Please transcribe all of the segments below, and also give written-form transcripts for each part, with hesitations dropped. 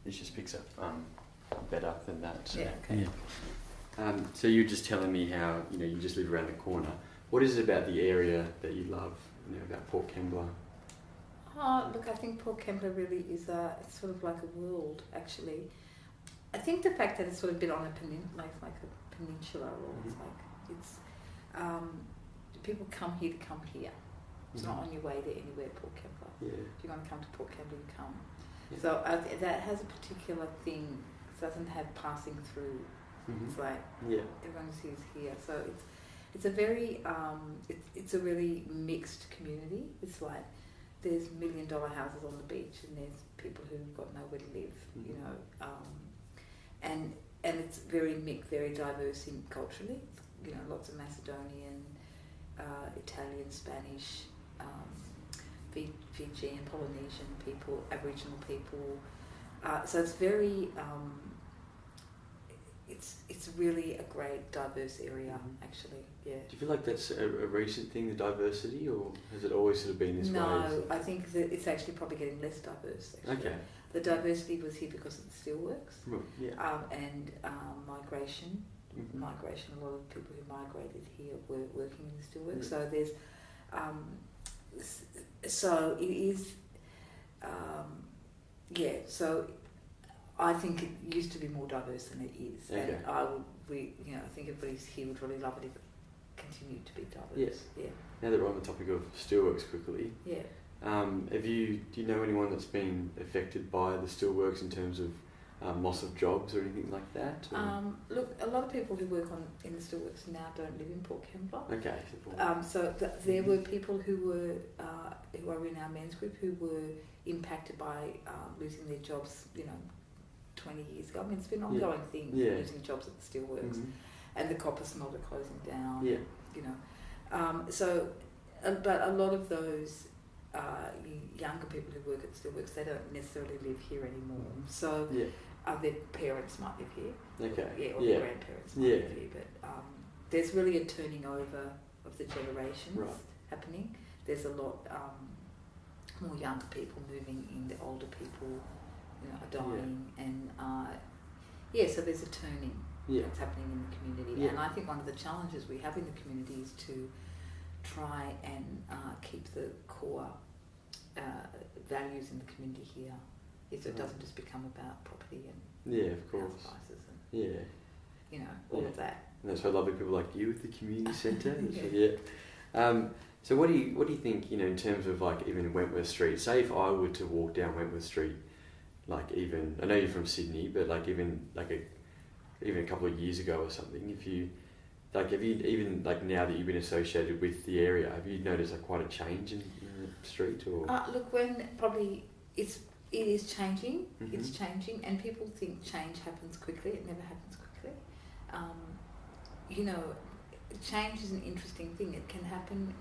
it just picks up better than that. So. Yeah. Okay. Yeah. So you were just telling me how you just live around the corner. What is it about the area that you love? About Port Kembla? Look, I think Port Kembla really is it's sort of like a world, actually. I think the fact that it's sort of been on a peninsula, or it's people come here to come here. It's not on your way to anywhere, Port Kembla. Yeah. If you want to come to Port Kembla, you come. Yeah. So that has a particular thing. It doesn't have passing through. It's like everyone sees here. So it's a very it's a really mixed community. It's like there's $1 million houses on the beach, and there's people who've got nowhere to live. And it's very mixed, very diverse culturally. Lots of Macedonian, Italian, Spanish, Fijian, Polynesian people, Aboriginal people. So it's very it's really a great diverse area, actually. Yeah. Do you feel like that's a recent thing, the diversity, or has it always sort of been this way? No, I think that it's actually probably getting less diverse, actually. Okay. The diversity was here because of the steelworks. Yeah. And migration. Migration, a lot of people who migrated here were working in the steelworks. So there's so it is so I think it used to be more diverse than it is. Okay. And I think everybody here would really love it if it continued to be diverse. Yeah. Now that we're on the topic of steelworks quickly. Yeah. Do you know anyone that's been affected by the steelworks in terms of loss of jobs or anything like that? Look, a lot of people who work in the steelworks now don't live in Port Kembla. Okay. There were people who are in our men's group who were impacted by losing their jobs, 20 years ago. I mean, it's been an ongoing thing, losing jobs at the steelworks, and the copper smelter closing down. But a lot of those younger people who work at steelworks, they don't necessarily live here anymore. So their parents might live here. Okay. Or their grandparents might live here. But there's really a turning over of the generations happening. There's a lot more younger people moving in, the older people are dying, and so there's a turning that's happening in the community. And I think one of the challenges we have in the community is to try and keep the core values in the community here, so it doesn't just become about property and of course, house prices and all of that. And that's why lovely people like you at the community centre. So what do you think, in terms of like even Wentworth Street? Say if I were to walk down Wentworth Street, like even, I know you're from Sydney, but like even a couple of years ago or something, have you even like now that you've been associated with the area, have you noticed like quite a change in the street? Or look, when probably it is changing. It's changing, and people think change happens quickly. It never happens quickly. Change is an interesting thing. It can happen,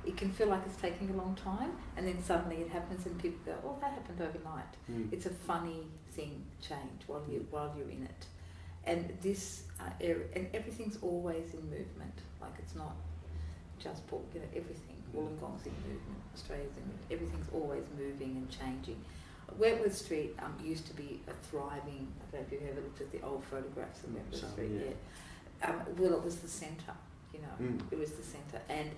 it can feel like it's taking a long time, and then suddenly it happens and people go, oh, that happened overnight. It's a funny thing, change, while you're in it. And this area, and everything's always in movement. Like, it's not just everything. Wollongong's in movement, Australia's in movement. Everything's always moving and changing. Wentworth Street used to be a thriving, I don't know if you've ever looked at the old photographs of Wentworth Street. It was the centre, it was the centre. And,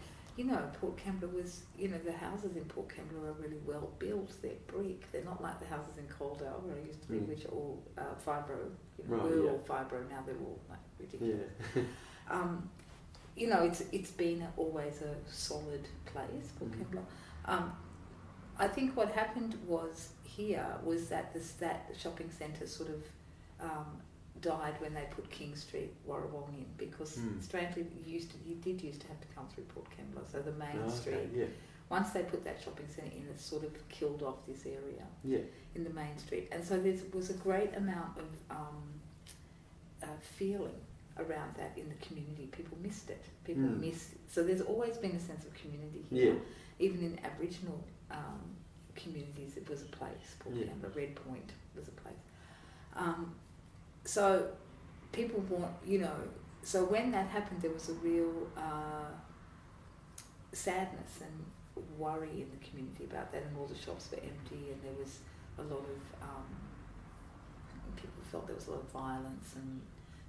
Port Kembla was, the houses in Port Kembla are really well built. They're brick. They're not like the houses in Coaldale where it used to be, which are all fibro, all fibro, now they're all like ridiculous. It's been always a solid place, Port Kembla. I think what happened was that that shopping centre sort of died when they put King Street, Warrawong in, because strangely you did used to have to come through Port Kembla, so the main street. Once they put that shopping centre in, it sort of killed off this area in the main street, and so there was a great amount of feeling around that in the community. People missed it. So there's always been a sense of community here. Even in Aboriginal communities, it was a place. Port Kembla, Red Point was a place. So people want, so when that happened, there was a real sadness and worry in the community about that, and all the shops were empty, and there was a lot of people felt there was a lot of violence, and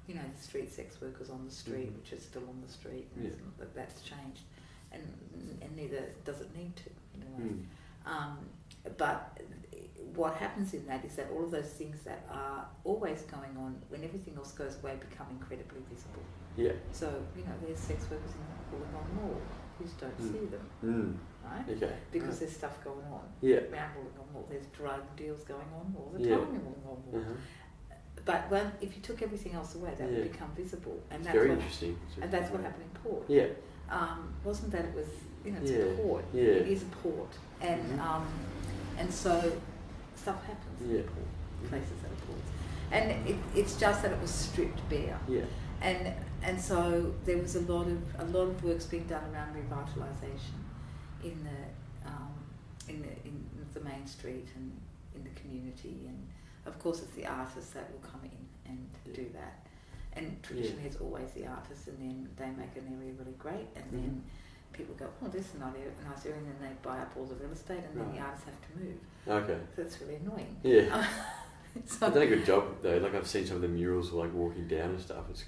you know, the street sex workers on the street, which is still on the street, and it's not that's changed, and neither does it need to, in a way. But what happens in that is that all of those things that are always going on, when everything else goes away, become incredibly visible. Yeah. So, you know, there's sex workers in Wollongong Mall. You just don't see them, right? Okay. Because there's stuff going on around Wollongong Mall. There's drug deals going on all the time in Wollongong Mall. But if you took everything else away, that would become visible. And that's very interesting. And that's what happened in Port. Yeah. Wasn't that it was, you know, it's a port. Yeah. It is a port. And so stuff happens in port, places that are ports. And it's just that it was stripped bare. Yeah. And so there was a lot of work's being done around revitalisation in the main street and in the community, and of course it's the artists that will come in and do that. And traditionally it's always the artists, and then they make an area really great, and then people go, oh, this is a nice area, and then they buy up all the real estate, and then the artists have to move. Okay. So it's really annoying. Yeah. So, they've done a good job though. Like I've seen some of the murals like walking down and stuff. It's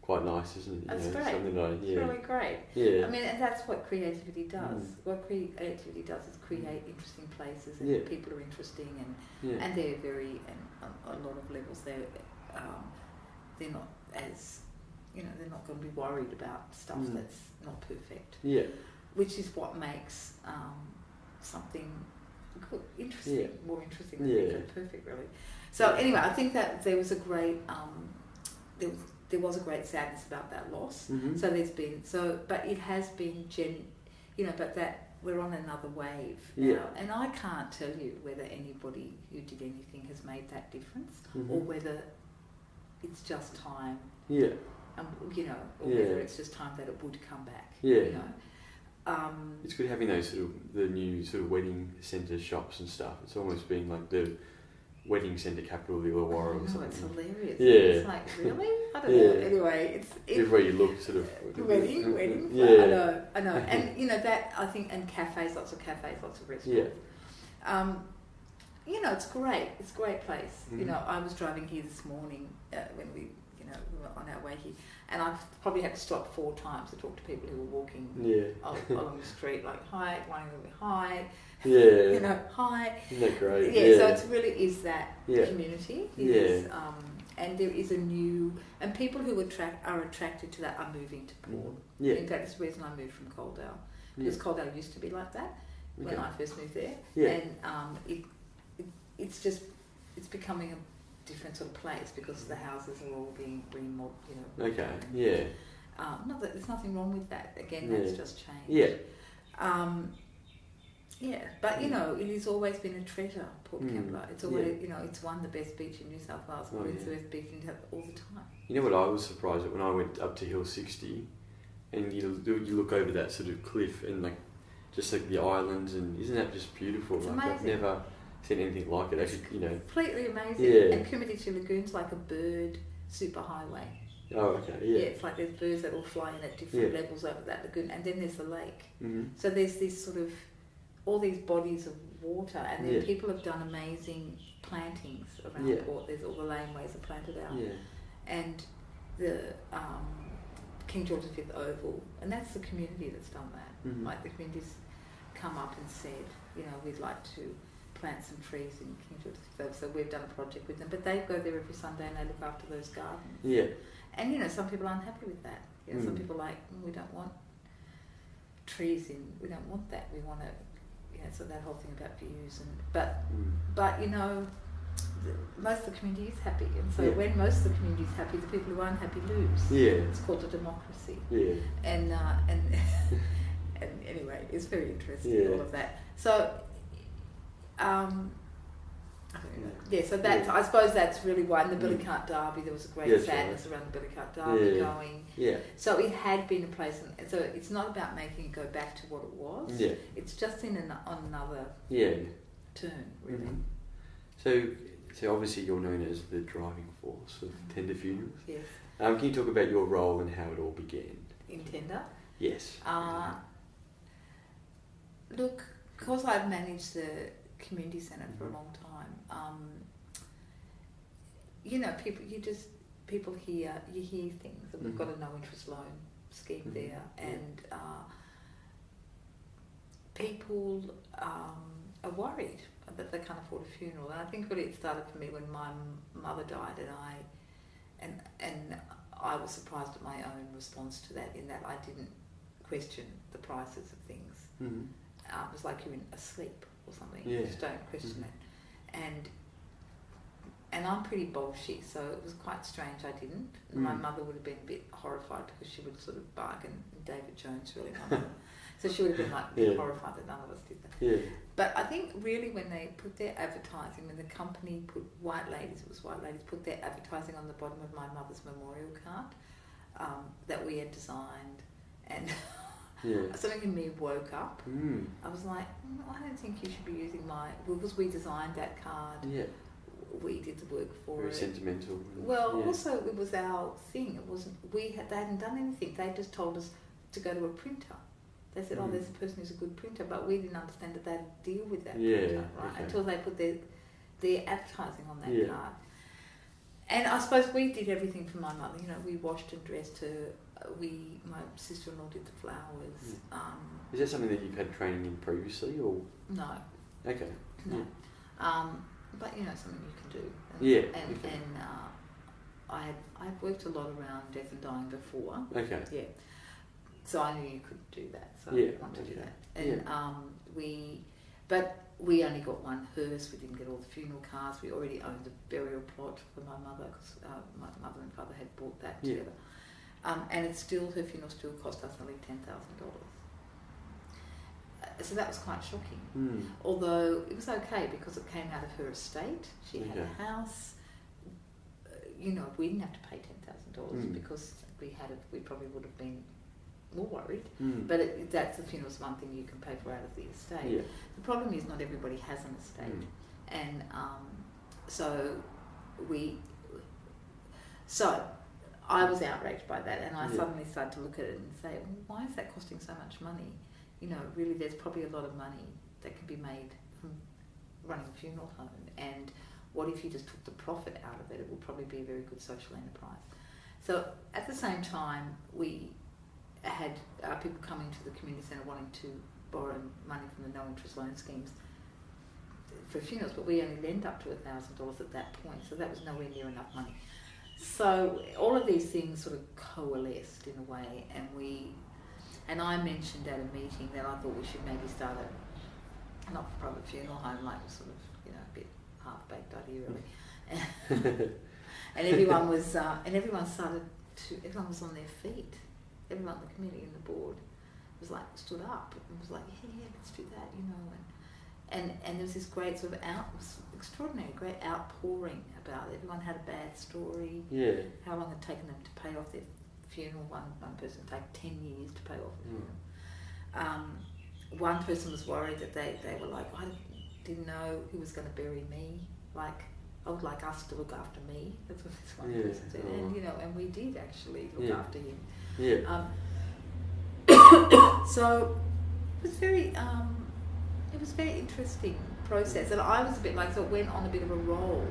quite nice, isn't it? That's great. Something like, It's really great. Yeah. I mean, and that's what creativity does. What creativity does is create interesting places, and people are interesting, and they're very, and on a lot of levels, they're not as, you know, they're not going to be worried about stuff that's not perfect. Yeah. Which is what makes something good, interesting, more interesting than perfect, really. So anyway, I think that there was a great there was a great sadness about that loss. So there's been but it has been but that we're on another wave now, and I can't tell you whether anybody who did anything has made that difference, or whether it's just time. Yeah. You know, or whether it's just time that it would come back. Yeah. You know. It's good having those sort of the new sort of wedding centre shops and stuff. It's almost been like the wedding centre capital of the Illawarra or something. It's hilarious. Yeah. It's like, really? I don't know. Anyway, it's everywhere you look, sort of wedding. Yeah. I know. And you know that, I think, and cafes, lots of restaurants. Yeah. You know, it's great. It's a great place. You know, I was driving here this morning when we were on our way here, and I probably had to stop 4 times to talk to people who were walking along the street, like, hi, wanting to be hi. Yeah. You know, hi. Isn't that great? Yeah, so it really is that community. And there is a new, and people who are attracted to that are moving to Port. Yeah. In fact, it's the reason I moved from Coaldale, because Coaldale used to be like that when I first moved there. Yeah. And it's becoming a different sort of place because the houses are all being remodeled, you know. Okay. Yeah. Not that there's nothing wrong with that. Again, that's just changed. Yeah. But you know, it has always been a treasure, Port Kembla. It's always, you know, it's won the best beach in New South Wales. It's the best beach in New South all the time. You know what I was surprised at when I went up to Hill 60, and you look over that sort of cliff and like just like the islands, and isn't that just beautiful? It's like amazing. I've never seen anything like it. Actually, you know, completely amazing. Yeah. And Kumadichi Lagoon's like a bird superhighway. Oh, okay. Yeah. Yeah, it's like there's birds that all fly in at different levels over that lagoon, and then there's the lake. So there's this sort of all these bodies of water, and then people have done amazing plantings around Port. There's all the laneways are planted out, and the King George V Oval, and that's the community that's done that. Like the community's come up and said, you know, we'd like to plant some trees in King George V Oval, so we've done a project with them. But they go there every Sunday and they look after those gardens. Yeah. And you know, some people aren't happy with that. You know, some people are like, we don't want trees in. We don't want that. We want to. So that whole thing about views, and but you know, most of the community is happy, and so when most of the community is happy, the people who aren't happy lose. Yeah, it's called a democracy. Yeah, and anyway, it's very interesting all of that. So, so that's, I suppose that's really why in the Billy Cart Derby there was a great sadness around the Billy Cart Derby going. Yeah. So it had been a place, and so it's not about making it go back to what it was. Yeah. It's just on another turn, really. So obviously you're known as the driving force of Tender Funerals. Yes. Can you talk about your role and how it all began? In Tender? Yes. Look, because I've managed the community centre for a long time, you know, people hear things, and we've got a no interest loan scheme there, and people are worried that they can't afford a funeral. And I think really it started for me when my mother died, and I was surprised at my own response to that, in that I didn't question the prices of things. It was like you're asleep or something. Yeah. You just don't question it. And I'm pretty bolshy, so it was quite strange I didn't. My mother would have been a bit horrified, because she would sort of bargain. David Jones really wanted. So she would have been like a bit horrified that none of us did that. Yeah. But I think really when they put their advertising, when the company put White Ladies, put their advertising on the bottom of my mother's memorial card that we had designed, and something in me woke up. I was like, I don't think you should be using because we designed that card. Yeah. We did the work for Very it. sentimental. Well, also it was our thing. It wasn't. They hadn't done anything. They just told us to go to a printer. They said, "Oh, there's a person who's a good printer," but we didn't understand that they'd deal with that printer, right? Okay. Until they put their advertising on that card. And I suppose we did everything for my mother. You know, we washed and dressed her. My sister-in-law did the flowers. Is that something that you've had training in previously, or no? Okay. No. But you know, something you can do. And I'd worked a lot around death and dying before. Okay. Yeah. So I knew you could do that. So I wanted to do that. And we only got one hearse. We didn't get all the funeral cars. We already owned the burial plot for my mother, because my mother and father had bought that together. And her funeral still cost us only $10,000. So that was quite shocking. Although it was okay, because it came out of her estate. She had a house. You know, we didn't have to pay $10,000 because we had it. We probably would have been more worried. But that's the funeral's one thing you can pay for out of the estate. Yeah. The problem is not everybody has an estate, and so I was outraged by that, and I suddenly started to look at it and say, well, why is that costing so much money? You know, really, there's probably a lot of money that can be made from running a funeral home, and what if you just took the profit out of it? It would probably be a very good social enterprise. So at the same time, we had people coming to the community centre wanting to borrow money from the no interest loan schemes for funerals, but we only lend up to $1,000 at that point, so that was nowhere near enough money. So all of these things sort of coalesced in a way, and I mentioned at a meeting that I thought we should maybe start a not-for-profit funeral home, like a sort of, you know, a bit half-baked idea really. And everyone was everyone was on their feet. Everyone in the committee and the board was like, stood up and was like, yeah, let's do that, you know. And there was this great sort of extraordinary great outpouring about it. Everyone had a bad story. Yeah. How long it had taken them to pay off their funeral. One person took 10 years to pay off a funeral. One person was worried that they were like, I didn't know who was going to bury me. Like, I would like us to look after me. That's what this one person said. And, you know, and we did actually look after him. Yeah. So it was very interesting process, and I was a bit like, so it went on a bit of a roll,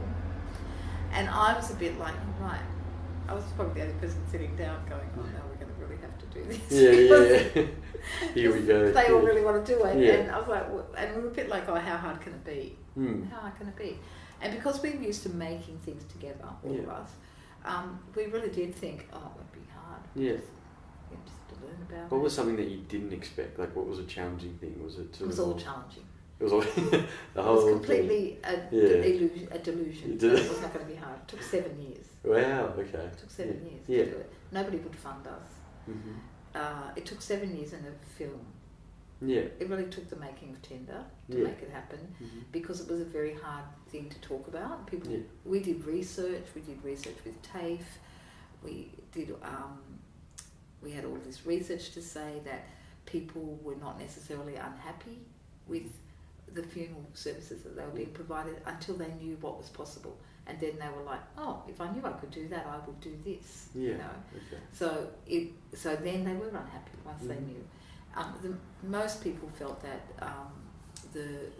and I was a bit like, right, I was probably the only person sitting down going, oh no, we're going to really have to do this. Yeah. Here we go. They all really want to do it, and I was like, and we were a bit like, oh, how hard can it be? How hard can it be? And because we were used to making things together, all of us, we really did think, oh, it would be hard. Yeah. Just to learn about What was something that you didn't expect? Like, what was a challenging thing? Was it? It was all challenging. It was all the whole. It was completely a delusion. So it was not going to be hard. It took 7 years. Wow. Okay. It took 7 years to do it. Nobody would fund us. It took 7 years in a film. Yeah. It really took the making of Tender to make it happen, because it was a very hard thing to talk about. We did research. We did research with TAFE. We did. We had all this research to say that people were not necessarily unhappy with the funeral services that they were being provided until they knew what was possible, and then they were like, "Oh, if I knew I could do that, I would do this." Yeah. You know. Okay. So then they were unhappy once they knew. Most people felt that the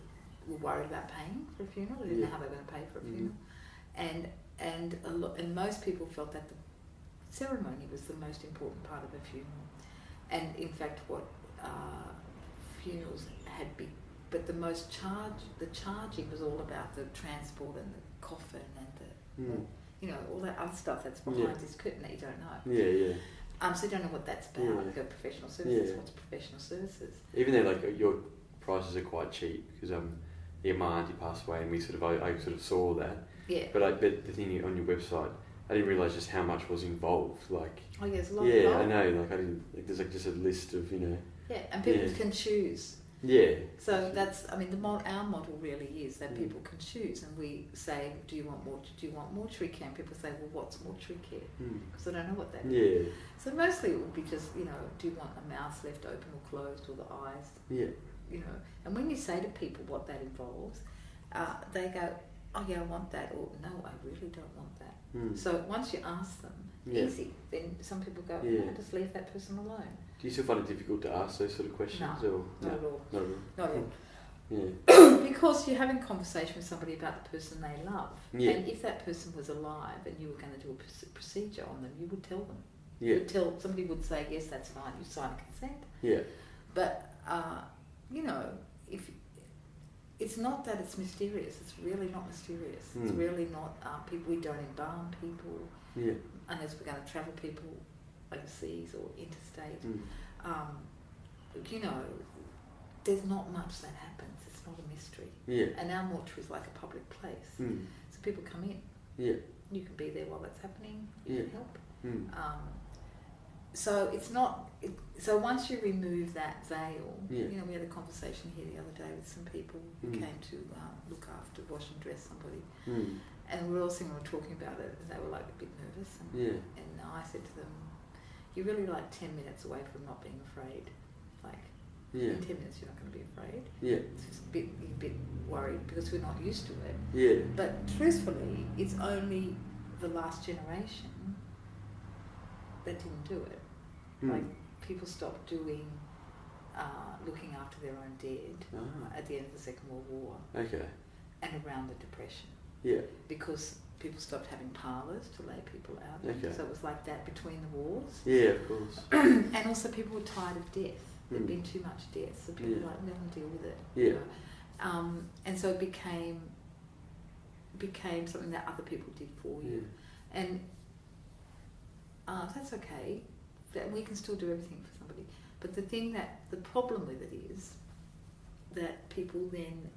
were worried about paying for a funeral. They didn't know how they were going to pay for a funeral, and most people felt that the ceremony was the most important part of a funeral. And in fact, what funerals had been, but the charging was all about the transport and the coffin and the, all that other stuff that's behind this curtain that you don't know. So you don't know what that's about. You've got professional services. What's professional services? Even though like your prices are quite cheap, because my auntie passed away and I sort of saw that. Yeah. But the thing on your website, I didn't realise just how much was involved. Like. Oh yeah, there's a lot involved. Yeah, I know. Like I didn't. Like, there's like just a list of Yeah, and people can choose. Yeah. So that's, our model really is that people can choose, and we say, do you want mortuary care? And people say, well, what's mortuary care? Because I don't know what that is. So mostly it would be just, do you want a mouth left open or closed, or the eyes? Yeah. And when you say to people what that involves, they go, oh yeah, I want that, or no, I really don't want that. So once you ask them, easy, then some people go, no, just leave that person alone. Do you still find it difficult to ask those sort of questions? No, not at all. Not at all? Not at all. Yeah. Because you're having a conversation with somebody about the person they love. Yeah. And if that person was alive and you were going to do a procedure on them, you would tell them. Yeah. Somebody would say, yes, that's fine, you sign consent. Yeah. But, if it's not that it's mysterious, it's really not mysterious. It's really not, we don't embalm people unless we're going to travel people overseas or interstate. There's not much that happens. It's not a mystery. Yeah. And our mortuary is like a public place. So people come in. Yeah. You can be there while that's happening. You can help. So it's not. So once you remove that veil, we had a conversation here the other day with some people who came to look after, wash and dress somebody, and we were all sitting and talking about it, and they were like a bit nervous, and I said to them, "You're really like 10 minutes away from not being afraid. Like in 10 minutes, you're not going to be afraid. It's just you're a bit worried because we're not used to it. But truthfully, it's only the last generation that didn't do it. Like people stopped doing looking after their own dead at the end of the Second World War. Okay. And around the Depression. Yeah. Because people stopped having parlours to lay people out. Okay. So it was like that between the wars. Yeah, of course. And also people were tired of death. There'd been too much death, so people were like, let them deal with it. Yeah. And so it became something that other people did for you. And that's okay. We can still do everything for somebody. But the problem with it is that people then,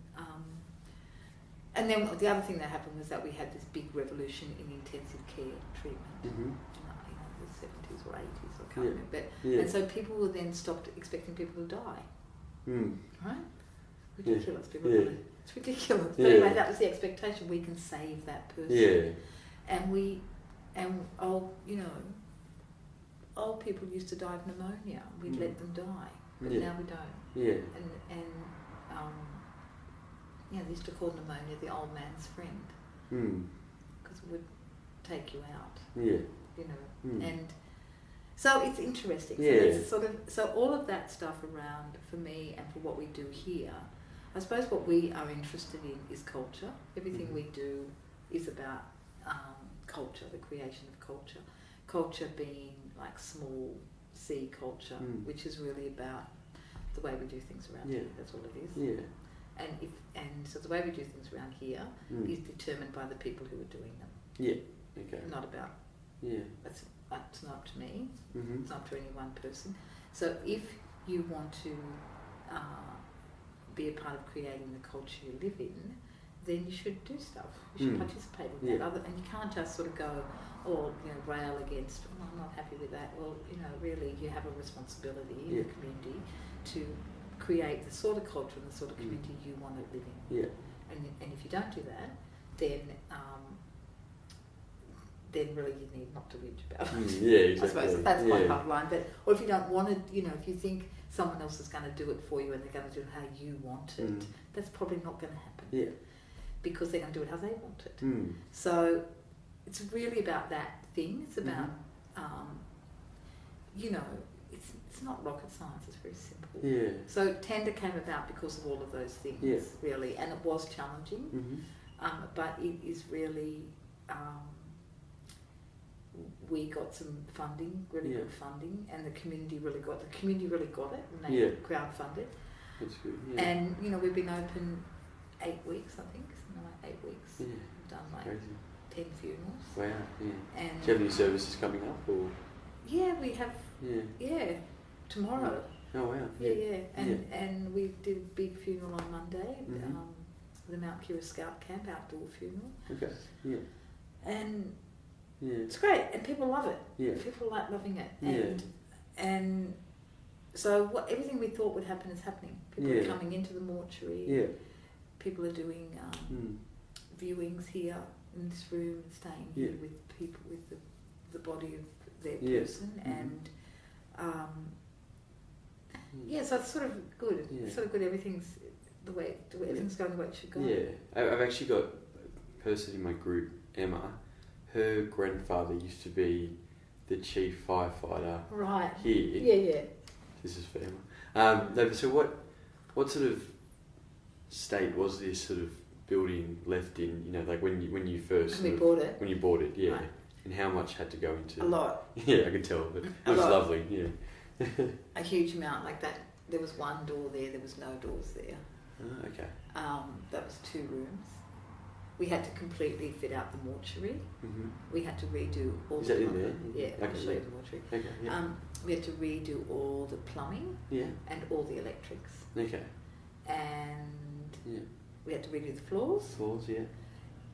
and then the other thing that happened was that we had this big revolution in intensive care treatment, in the 70s or 80s, I can't remember. But, and so people then stopped expecting people to die. Right? Ridiculous. People it's ridiculous. But anyway, that was the expectation. We can save that person. Yeah. And old people used to die of pneumonia. We'd let them die, but now we don't. Yeah. They used to call pneumonia the old man's friend, because it would take you out. Yeah. And so it's interesting. Yeah. So it's so all of that stuff around for me and for what we do here. I suppose what we are interested in is culture. Everything we do is about culture, the creation of culture. Culture being like small C culture, which is really about the way we do things around here. That's all it is. Yeah. And so the way we do things around here is determined by the people who are doing them. Yeah. Okay. Not about. Yeah. That's not up to me. It's not up to any one person. So if you want to be a part of creating the culture you live in, then you should do stuff. You should participate in that. And you can't just sort of go, rail against, I'm not happy with that. Well, really you have a responsibility in the community to create the sort of culture and the sort of community you want to live in. Yeah. And if you don't do that, then really you need not to whinge about it. Yeah, exactly. I suppose that's my hardline. But or if you don't want to, if you think someone else is going to do it for you and they're going to do it how you want it, that's probably not going to happen. Yeah. Because they're going to do it how they want it. So it's really about that thing. It's about, it's not rocket science. It's very simple. Yeah. So tender came about because of all of those things, really, and it was challenging. But it is really. We got some funding, really good funding, and the community really got it, and they crowdfunded. That's good. Yeah. And we've been open 8 weeks, I think, something like 8 weeks. Yeah. We've done like Crazy. 10 funerals. Wow. Yeah. And do you have any services coming up, or? Yeah, we have. Yeah. Yeah, tomorrow. Oh wow. Yeah. And we did a big funeral on Monday. The Mount Kira Scout Camp outdoor funeral. Okay. Yeah. And yeah, it's great, and people love it. Yeah. People like loving it. And so everything we thought would happen is happening. People are coming into the mortuary. Yeah. People are doing viewings here in this room, staying here with people with the body of their person, and so it's sort of good. Yeah. It's sort of good. Everything's everything's going the way it should go. Yeah, I've actually got a person in my group, Emma. Her grandfather used to be the chief firefighter here. Yeah. This is for Emma. So what sort of state was this sort of building left in? Like when you first bought it. When you bought it, yeah. Right. And how much had to go into? A lot. Yeah, I could tell, but it was lovely. Yeah. A huge amount, like that. There was one door there. There was no doors there. Oh, okay. That was 2 rooms. We had to completely fit out the mortuary. We had to redo all Is the that in plumbing. there? Yeah, I'll show you the mortuary. Okay, yeah. We had to redo all the plumbing and all the electrics. Okay. And we had to redo the floors. Floors, yeah. It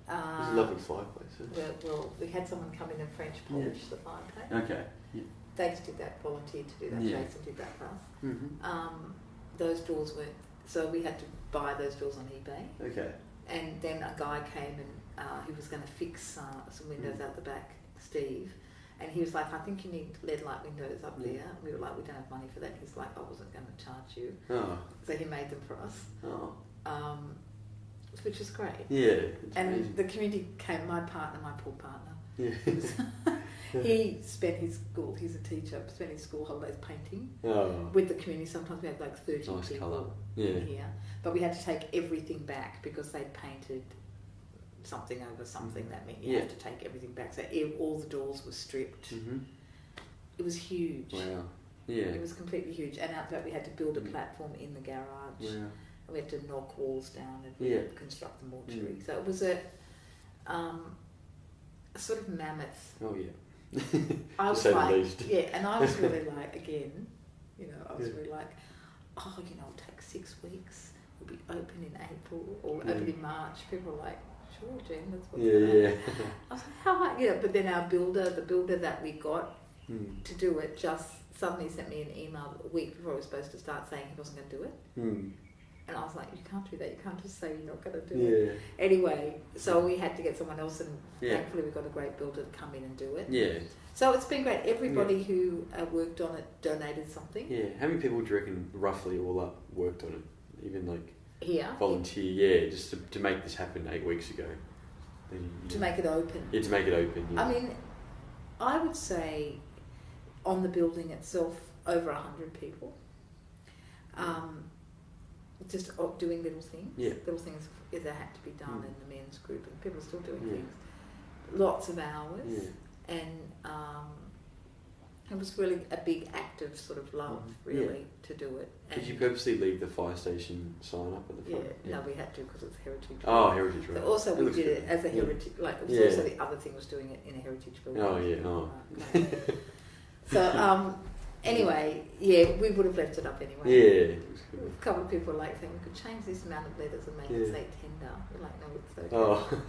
was a lovely fireplace. Well, we had someone come in and French polish the fireplace. Okay. Yeah. They just did that, volunteered to do that. Jason did that for us. Those doors weren't, so we had to buy those doors on eBay. Okay. And then a guy came and he was going to fix some windows out the back, Steve. And he was like, I think you need LED light windows up there. And we were like, we don't have money for that. He's like, I wasn't going to charge you. Oh. So he made them for us. Oh. Which is great. Yeah. And amazing. the community came, my poor partner. Yeah. He spent he's a teacher, spent his school holidays painting with the community. Sometimes we had like 30 nice people colour. in here. But we had to take everything back because they'd painted something over something. That meant you have to take everything back. So all the doors were stripped. It was huge. Wow. Yeah. It was completely huge. And after that we had to build a platform in the garage. Wow. And we had to knock walls down and reconstruct the mortuary. So it was a sort of mammoth. Oh yeah. I was like, and I was really like, again, I was really like, it'll take 6 weeks. We'll be open in April or open in March. People were like, sure, Jen, that's what's going on. I was like, how hard? But then the builder that we got to do it, just suddenly sent me an email a week before I was supposed to start saying he wasn't going to do it. And I was like, you can't do that. You can't just say you're not going to do it. Anyway, so we had to get someone else, and thankfully we got a great builder to come in and do it. Yeah. So it's been great. Everybody who worked on it donated something. Yeah. How many people do you reckon, roughly all up, worked on it? Even like here? Volunteer, just to make this happen 8 weeks ago. To make it open. Yeah, to make it open. Yeah. I mean, I would say on the building itself, over 100 people. Just doing little things. Little things that had to be done in the men's group, and people are still doing things. Lots of hours, and it was really a big act of sort of love, really, to do it. And did you purposely leave the fire station sign up at the front? No, we had to because it's heritage. Oh, heritage, right. So also we did it as a heritage, like it was also the other thing was doing it in a heritage building. Oh yeah, oh. So anyway, we would have left it up anyway. Yeah. A couple of people were like saying we could change this amount of letters and make it say tender. We're like, no, it's okay. Oh.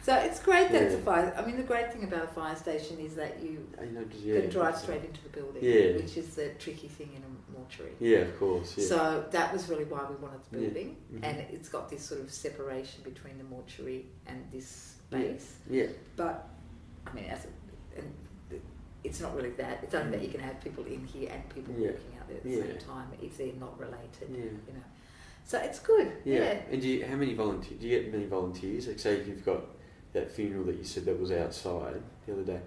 So it's great that it's a fire. I mean, the great thing about a fire station is that you can drive straight into the building, which is the tricky thing in a mortuary. Yeah, of course. Yeah. So that was really why we wanted the building, and it's got this sort of separation between the mortuary and this space. Yeah. But I mean, it's not really that. It's only that you can have people in here and people walking out there at the same time if they're not related. You know. So it's good. Yeah. And do you get many volunteers? Like, say if you've got that funeral that you said that was outside the other day.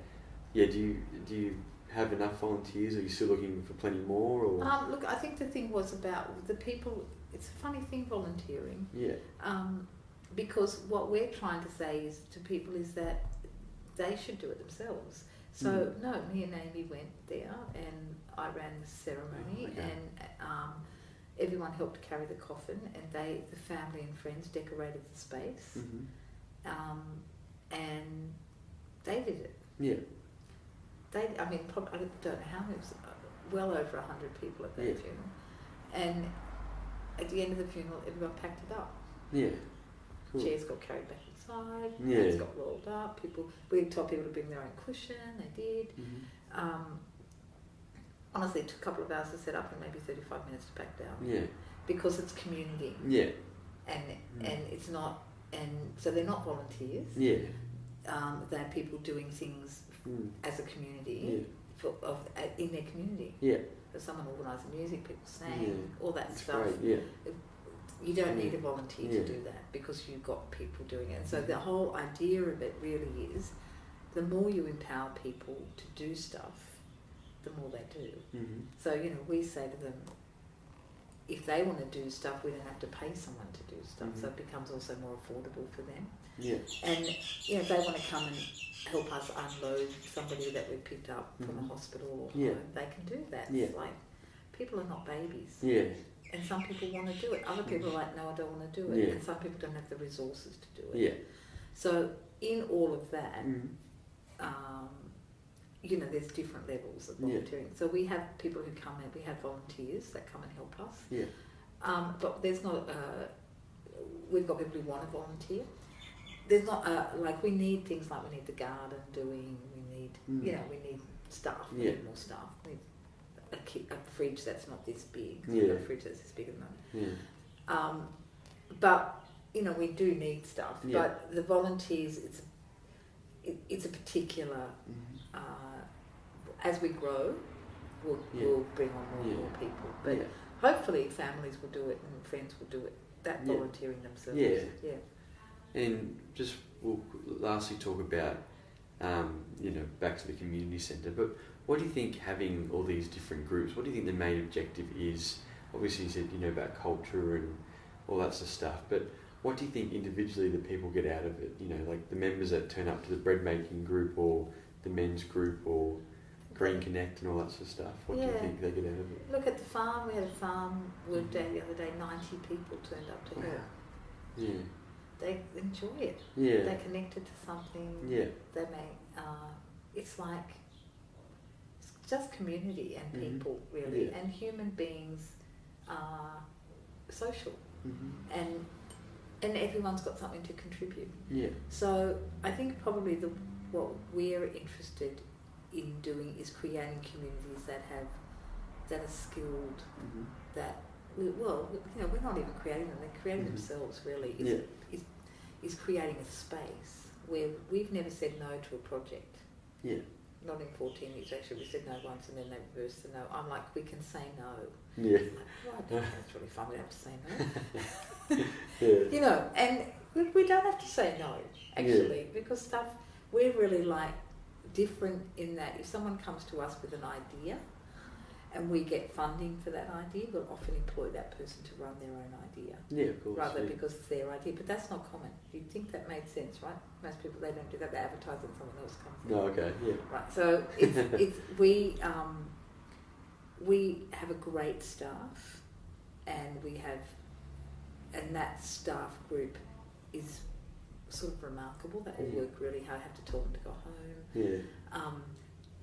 Yeah. Do you have enough volunteers? Are you still looking for plenty more? Or Look, I think the thing was about the people. It's a funny thing, volunteering. yeah, Because what we're trying to say is to people is that they should do it themselves. So no, me and Amy went there, and I ran the ceremony, and everyone helped carry the coffin, and the family and friends decorated the space, and they did it. Yeah. I mean, probably, I don't know how many, it was well over 100 people at that funeral, and at the end of the funeral, everyone packed it up. Yeah. Cool. Chairs got carried back inside, Yeah. hands got rolled up, we told people to bring their own cushion, they did. Honestly, it took a couple of hours to set up and maybe 35 minutes to pack down. Yeah. Because it's community. Yeah. And it's not, and so they're not volunteers. Yeah. They're people doing things as a community in their community. Yeah. So someone organising music, people sang, all that That's stuff. great. Yeah. You don't need a volunteer to do that because you've got people doing it. So the whole idea of it really is the more you empower people to do stuff, the more they do. So, we say to them, if they want to do stuff, we don't have to pay someone to do stuff. So it becomes also more affordable for them. Yeah. And, if they want to come and help us unload somebody that we picked up from a hospital or home, they can do that. Yeah. It's like, people are not babies. Yeah. And some people want to do it. Other people are like, no, I don't want to do it. Yeah. And some people don't have the resources to do it. Yeah. So in all of that, there's different levels of volunteering. So we have people who come in, we have volunteers that come and help us. Yeah. But there's not, we've got people who want to volunteer. There's not, we need things like we need the garden doing, we need, we need staff, we need more staff. We need a fridge that's not this big. So we've got a fridge that's this big at the moment. Yeah. But we do need stuff. Yeah. But the volunteers, it's a particular. As we grow, we'll bring on more and more people. But hopefully, families will do it and friends will do it. That volunteering themselves. Yeah. Yeah. And just we'll lastly talk about, back to the community centre. But what do you think having all these different groups? What do you think the main objective is? Obviously, you said about culture and all that sort of stuff. But what do you think individually the people get out of it? Like the members that turn up to the bread making group or the men's group or Green Connect and all that sort of stuff. What do you think they get out of it? Look at the farm. We had a farm work day the other day. 90 people turned up to help. Yeah. They enjoy it. Yeah. They're connected to something. Yeah. They may. It's like it's just community and people really, and human beings are social, and everyone's got something to contribute. Yeah. So I think probably what we're interested in doing is creating communities that are skilled, that we're not even creating them; they create themselves. Really, is creating a space where we've never said no to a project. Yeah. Not in 14 years actually. We said no once and then they reversed the no. I'm like, we can say no. Yeah. Like, right, that's really fun. We don't have to say no. And we don't have to say no actually because we're really like different in that if someone comes to us with an idea and we get funding for that idea, we'll often employ that person to run their own idea. Yeah, of course. Rather because it's their idea. But that's not common. You'd think that made sense, right? Most people, they don't do that. They advertise and someone else comes in. No, okay, yeah. Right, so we have a great staff and that staff group is sort of remarkable. They all work really hard. I have to tell them to go home. Yeah.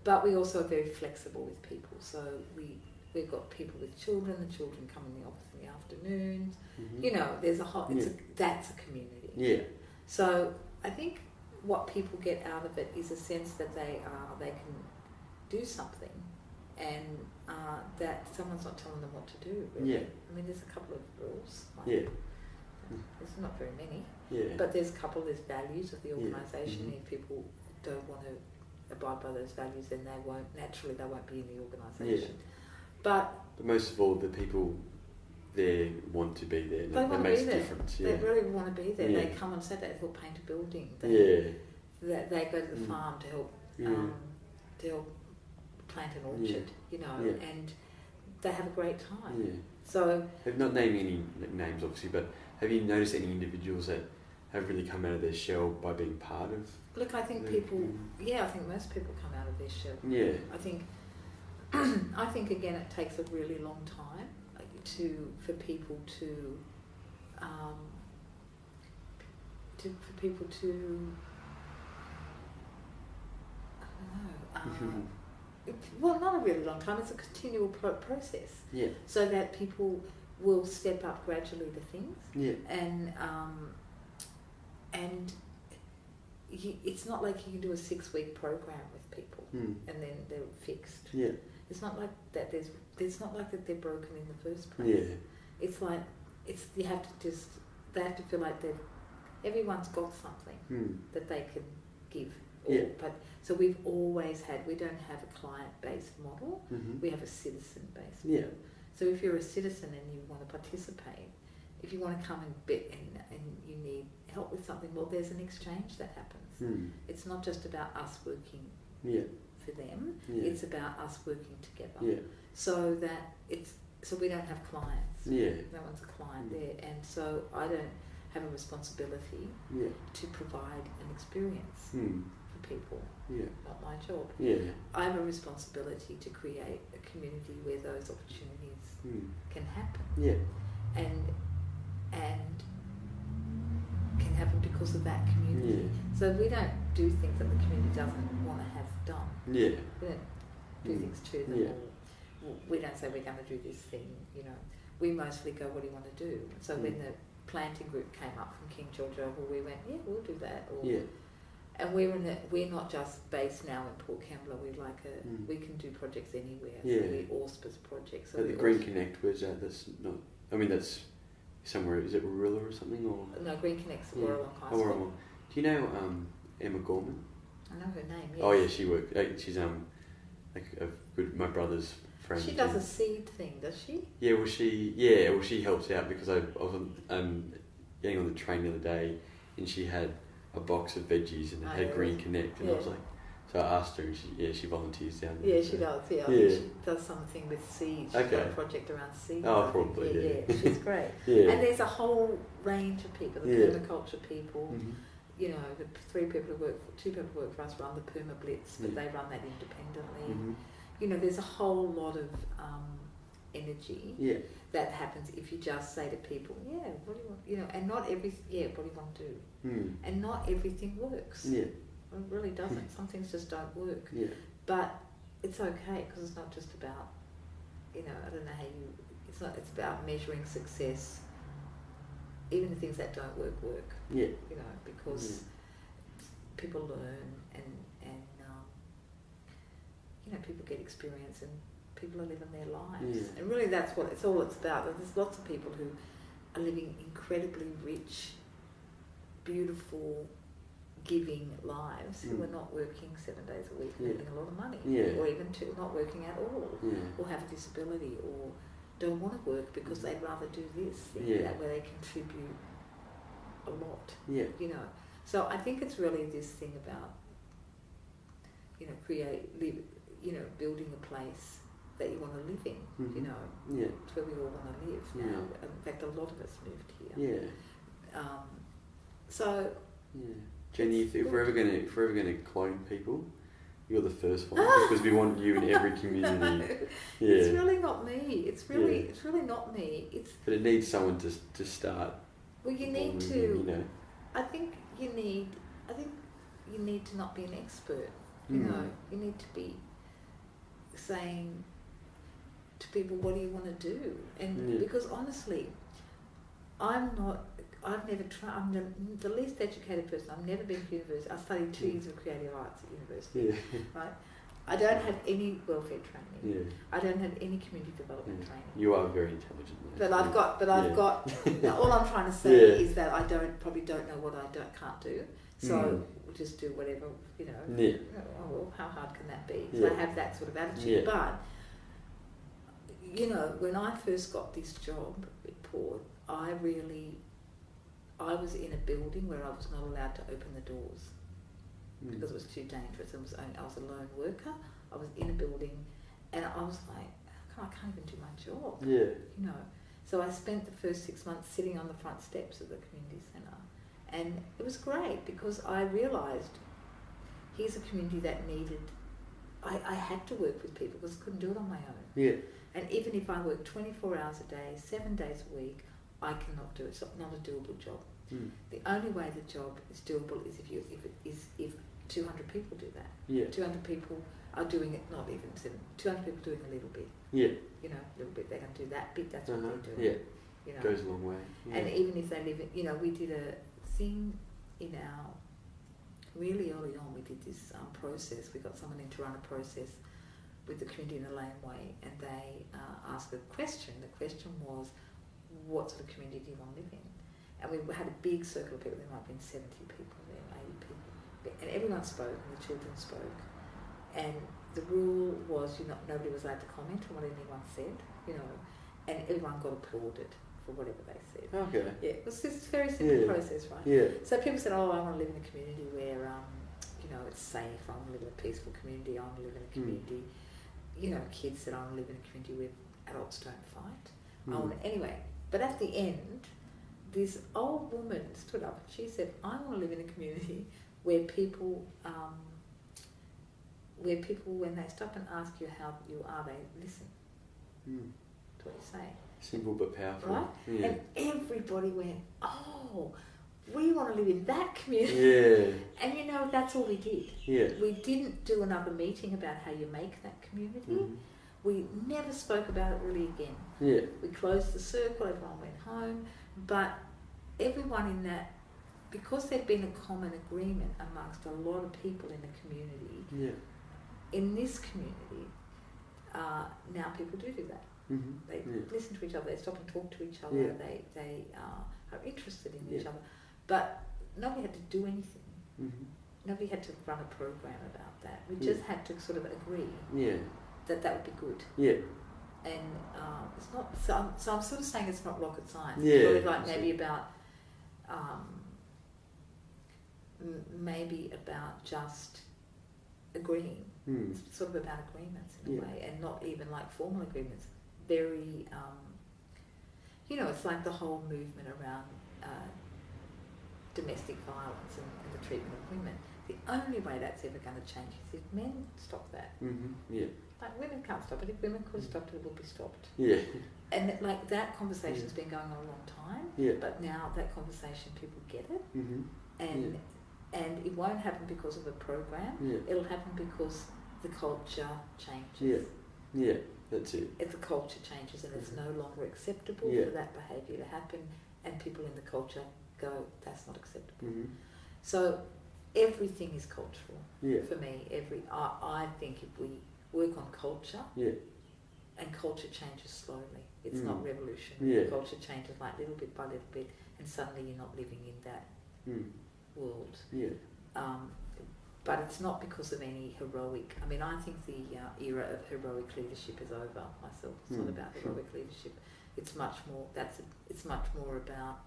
But we also are very flexible with people. So we've got people with children. The children come in the office in the afternoons. There's that's a community. Yeah. So I think what people get out of it is a sense that they can do something, and that someone's not telling them what to do. Really. Yeah. I mean, there's a couple of rules. There's not very many. Yeah. But there's there's values of the organisation. If people don't want to abide by those values, then they won't be in the organisation. Yeah. But most of all, the people there want to be there. That makes a difference. Yeah. They really want to be there. Yeah. They come on Saturday to help paint a building. They go to the farm to help plant an orchard, you know, Yeah. and they have a great time. Yeah. So, Have not naming any names, obviously, but have you noticed any individuals that have really come out of their shell by being part of? look, I think I think most people come out of their shell. Yeah. I think, again, it takes a really long time for people to I don't know. Well, not a really long time. It's a continual process. Yeah. So that people will step up gradually to things. Yeah. And it's not like you can do a 6-week program with people and then they're fixed. Yeah. It's not like that. It's not like that they're broken in the first place. Yeah. It's like they have to feel like everyone's got something that they can give. But so we don't have a client-based model. We have a citizen-based model. So if you're a citizen and you want to participate, if you want to come and you need help with something, well, there's an exchange that happens. It's not just about us working for them. It's about us working together. So we don't have clients. No one's a client there, and so I don't have a responsibility to provide an experience for people. Not my job. I have a responsibility to create a community where those opportunities can happen. And can happen because of that community. So we don't do things that the community doesn't want to have done. We don't do things to them. Or we don't say we're going to do this thing. You know, we mostly go, what do you want to do? So when the planting group came up from King George, we went, we'll do that. And we're not just based now in Port Kembla. We can do projects anywhere. So we auspice projects. So the Green Connect, where's that? That's not. I mean, that's somewhere. Is it Warilla or something? Or no, Green Connect's the Warilla High School. Warilla. Do you know Emma Gorman? I know her name. Yes. Oh yeah, she worked. She's my brother's friend. She does a seed thing, does she? She helps out because I was getting on the train the other day, and she had a box of veggies and it had Green Connect, and I was like, so I asked her, and she volunteers down there. She does. I think she does something with seeds. She's got a project around seeds. Oh, probably. She's great. And there's a whole range of people. The permaculture people. You know, the two people who work for us run the Perma Blitz, but they run that independently. You know, there's a whole lot of energy that happens if you just say to people, what do you want? You know, and not what do you want to do? And not everything works. It really doesn't. Some things just don't work. But it's okay, because it's not just about, you know, I don't know how you. It's about measuring success. Even the things that don't work. You know, because people learn and you know, people get experience and people are living their lives. And really that's what it's about. There's lots of people who are living incredibly rich, beautiful, giving lives who are not working 7 days a week and making a lot of money. Or even not working at all. Or have a disability or don't want to work because they'd rather do this thing where they contribute a lot. You know. So I think it's really this thing about, you know, building a place that you want to live in. You know, it's where we all want to live now. In fact, a lot of us moved here. Jenny, if we're ever gonna clone people, you're the first one, because we want you in every community. It's really not me. It's really not me. But it needs someone to start. Well, you need to. You know. I think you need to not be an expert. You know, you need to be saying to people, what do you want to do? And because honestly, I'm the least educated person. I've never been to university. I studied 2 years of creative arts at university, right? I don't have any welfare training. I don't have any community development training. You are very intelligent. But I've got. All I'm trying to say is that I probably don't know what I can't do. So we'll just do whatever, you know. Oh, well, how hard can that be? So I have that sort of attitude. But you know, when I first got this job at Port, I was in a building where I was not allowed to open the doors because it was too dangerous. I was a lone worker. I was in a building, and I was like, I can't even do my job. Yeah. You know. So I spent the first 6 months sitting on the front steps of the community centre, and it was great because I realised here's a community that needed. I had to work with people because I couldn't do it on my own. Yeah. And even if I work 24 hours a day, 7 days a week, I cannot do it. It's not a doable job. Mm. The only way the job is doable is if 200 people do that. Yeah. 200 people are doing it, not even 200 people doing a little bit. Yeah. You know, a little bit. They're going to do that bit. That's what they're doing. Yeah. You know. Goes a long way. Yeah. And even if they live in, you know, we did a thing in our, really early on, we did this process. We got someone in to run a process with the community in a laneway, and they asked a question. The question was, what sort of community do you want to live in? And we had a big circle of people. There might have been 70 people there, 80 people. And everyone spoke, and the children spoke. And the rule was nobody was allowed to comment on what anyone said, you know, and everyone got applauded for whatever they said. Okay. Yeah, it was just a very simple process, right? Yeah. So people said, I want to live in a community where, it's safe. I want to live in a peaceful community. I want to live in a community, kids said, I want to live in a community where adults don't fight. Anyway, but at the end, this old woman stood up and she said, I want to live in a community where people, when they stop and ask you how you are, they listen to what you say. Simple but powerful. Right? Yeah. And everybody went, oh, we want to live in that community. Yeah. And that's all we did. Yeah. We didn't do another meeting about how you make that community. Mm-hmm. We never spoke about it really again. Yeah. We closed the circle, everyone went home, but everyone in that, because there'd been a common agreement amongst a lot of people in the community, in this community, now people do that. Mm-hmm. They listen to each other, they stop and talk to each other, they are interested in each other. But nobody had to do anything. Mm-hmm. Nobody had to run a program about that. We just had to sort of agree that would be good. Yeah. And it's not. So I'm sort of saying it's not rocket science. Yeah. It's sort of like maybe about just agreeing. It's sort of about agreements in a way, and not even like formal agreements. Very, it's like the whole movement around domestic violence and the treatment of women. The only way that's ever going to change is if men stop that. Mm-hmm. Yeah. Like women can't stop it. If women could have stopped it, it would be stopped. Yeah. And like that conversation's been going on a long time. Yeah. But now that conversation, people get it. Mm-hmm. And it won't happen because of a program. Yeah. It'll happen because the culture changes. Yeah. Yeah. That's it. If the culture changes and it's no longer acceptable for that behaviour to happen, and people in the culture go, that's not acceptable. Mm-hmm. So everything is cultural for me. I think if we work on culture, and culture changes slowly, it's not revolutionary. Yeah. Culture changes like little bit by little bit, and suddenly you're not living in that world. Yeah. But it's not because of any heroic. I mean, I think the era of heroic leadership is over. Myself, it's not about heroic leadership. It's much more. It's much more about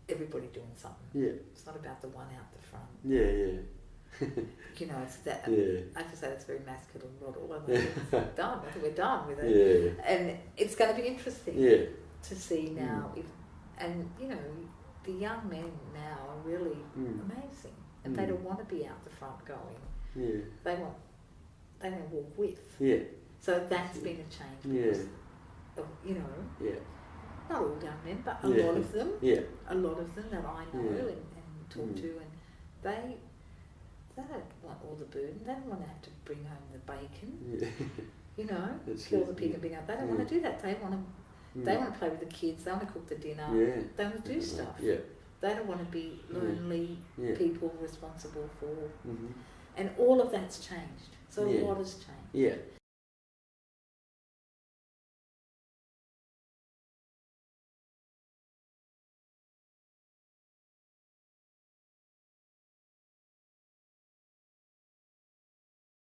everybody doing something. Yeah. It's not about the one out the front. Yeah, yeah. It's that. I have to say that's very masculine model. I think it's done. I think we're done with it. Yeah. And it's going to be interesting to see now if, the young men now are really amazing, and they don't want to be out the front going. Yeah. They want to walk with. Yeah. So that's been a change because of, not all young men, but a lot of them. Yeah. A lot of them that I know and talk to, and they don't want all the burden. They don't want to have to bring home the bacon. Yeah. Kill the pig and bring up. They don't want to do that. They want to. They want to play with the kids. They want to cook the dinner. Yeah. They want to do stuff. Yeah. They don't want to be lonely people responsible for. Mm-hmm. And all of that's changed. So a lot has changed. Yeah.